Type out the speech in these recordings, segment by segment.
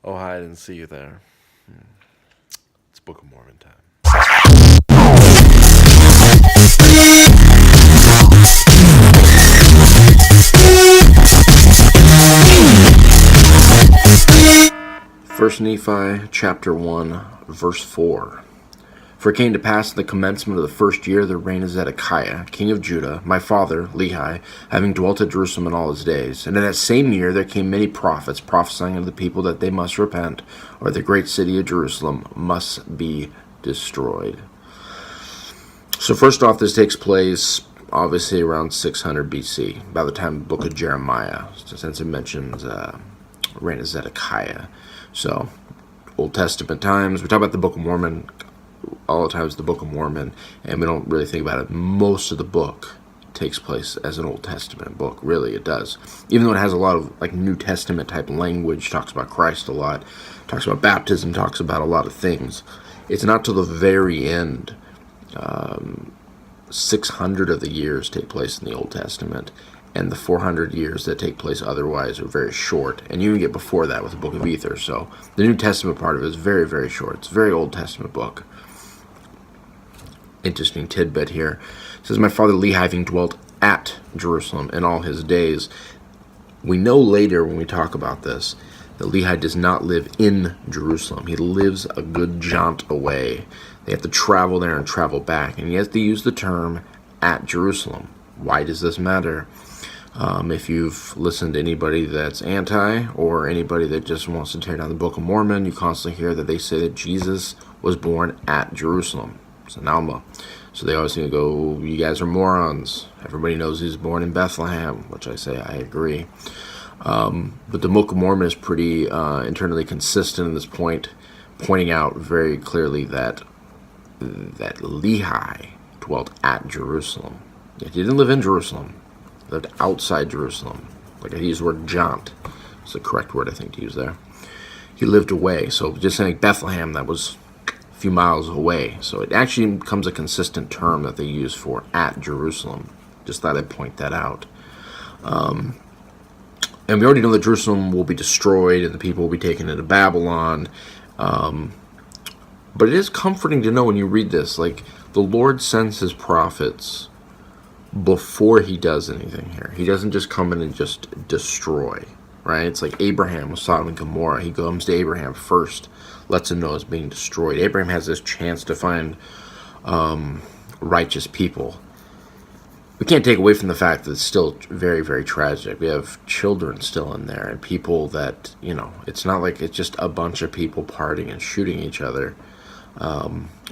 Oh, hi, I didn't see you there. It's Book of Mormon time. First Nephi chapter 1, verse 4. For it came to pass in the commencement of the first year of the reign of Zedekiah, king of Judah, my father, Lehi, having dwelt at Jerusalem in all his days. And in that same year there came many prophets, prophesying unto the people that they must repent, or the great city of Jerusalem must be destroyed. So first off, this takes place obviously around 600 BC, by the time the book of Jeremiah, since it mentions reign of Zedekiah. So Old Testament times, we talk about the Book of Mormon all the times, the Book of Mormon, and we don't really think about it. Most of the book takes place as an Old Testament book. Really, it does. Even though it has a lot of like New Testament type language, talks about Christ a lot, talks about baptism, talks about a lot of things. It's not till the very end. 600 of the years take place in the Old Testament, and the 400 years that take place otherwise are very short. And you even get before that with the Book of Ether. So the New Testament part of it is very, very short. It's a very Old Testament book. Interesting tidbit here. It says, my father Lehi having dwelt at Jerusalem in all his days. We know later when we talk about this that Lehi does not live in Jerusalem. He lives a good jaunt away. They have to travel there and travel back. And he has to use the term at Jerusalem. Why does this matter? If you've listened to anybody that's anti or anybody that just wants to tear down the Book of Mormon, you constantly hear that they say that Jesus was born at Jerusalem. It's an Alma. So they always seem to go, you guys are morons. Everybody knows he was born in Bethlehem, which I say I agree. But the Book of Mormon is pretty internally consistent at this point, pointing out very clearly that Lehi dwelt at Jerusalem. Yet he didn't live in Jerusalem. He lived outside Jerusalem. Like I used the word jaunt. It's the correct word I think to use there. He lived away. So just saying Bethlehem, that was few miles away. So it actually becomes a consistent term that they use for at Jerusalem. Just thought I'd point that out. And we already know that Jerusalem will be destroyed and the people will be taken into Babylon. But it is comforting to know when you read this, like the Lord sends his prophets before he does anything here. He doesn't just come in and just destroy, right? It's like Abraham with Sodom and Gomorrah. He comes to Abraham first, lets him know it's being destroyed. Abraham has this chance to find righteous people. We can't take away from the fact that it's still very, very tragic. We have children still in there and people that, it's not like it's just a bunch of people partying and shooting each other.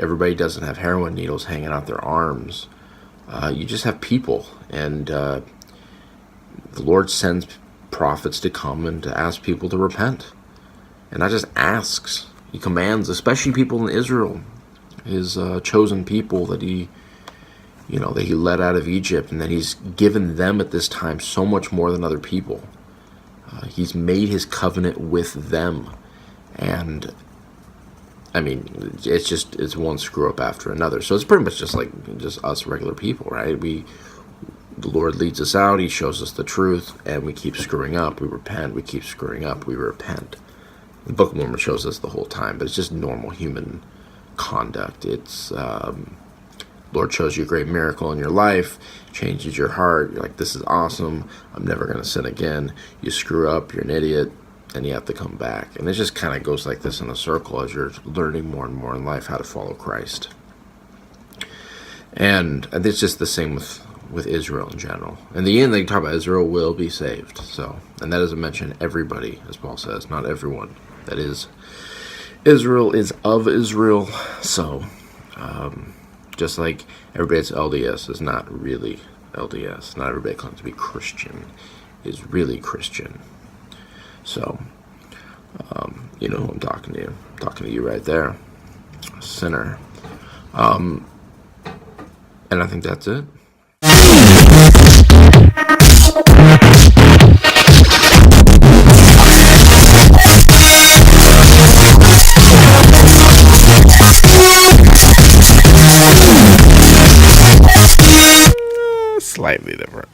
Everybody doesn't have heroin needles hanging out their arms. You just have people. And the Lord sends prophets to come and to ask people to repent. And not just asks. He commands, especially people in Israel, his chosen people that he led out of Egypt, and that he's given them at this time so much more than other people. He's made his covenant with them. And, I mean, it's one screw up after another. So it's pretty much just us regular people, right? The Lord leads us out, he shows us the truth, and we keep screwing up. We repent, we keep screwing up, we repent. The Book of Mormon shows us the whole time, but it's just normal human conduct. It's, Lord shows you a great miracle in your life, changes your heart, you're like, this is awesome, I'm never going to sin again. You screw up, you're an idiot, and you have to come back. And it just kind of goes like this in a circle as you're learning more and more in life how to follow Christ. And it's just the same with Israel in general. In the end, they talk about Israel will be saved. So, and that doesn't mention everybody, as Paul says, not everyone. That is, Israel is of Israel. So, just like everybody that's LDS is not really LDS. Not everybody claims to be Christian is really Christian. So, you know who I'm talking to. I'm talking to you right there. A sinner. And I think that's it. Slightly different.